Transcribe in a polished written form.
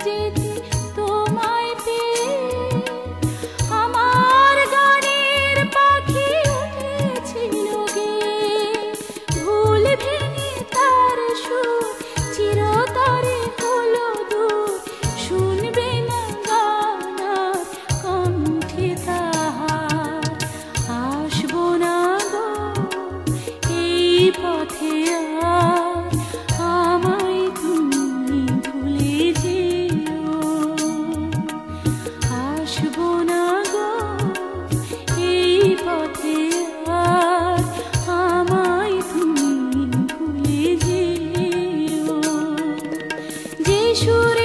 যেতে তোমায় পেয়ে আমার গানের পাখি উঠেছিল গেয়ে। ভুল ভেঙে তার সুর চিরতরে হলো দূর, শুনবে না গান আর কণ্ঠে তাহার। আসবো না গো এই পথে আর, আমায় তুমি ভুলে যেও। আসবো না গো এই পথে আর, আমায় তুমি ভুলে যেও। যে সুরে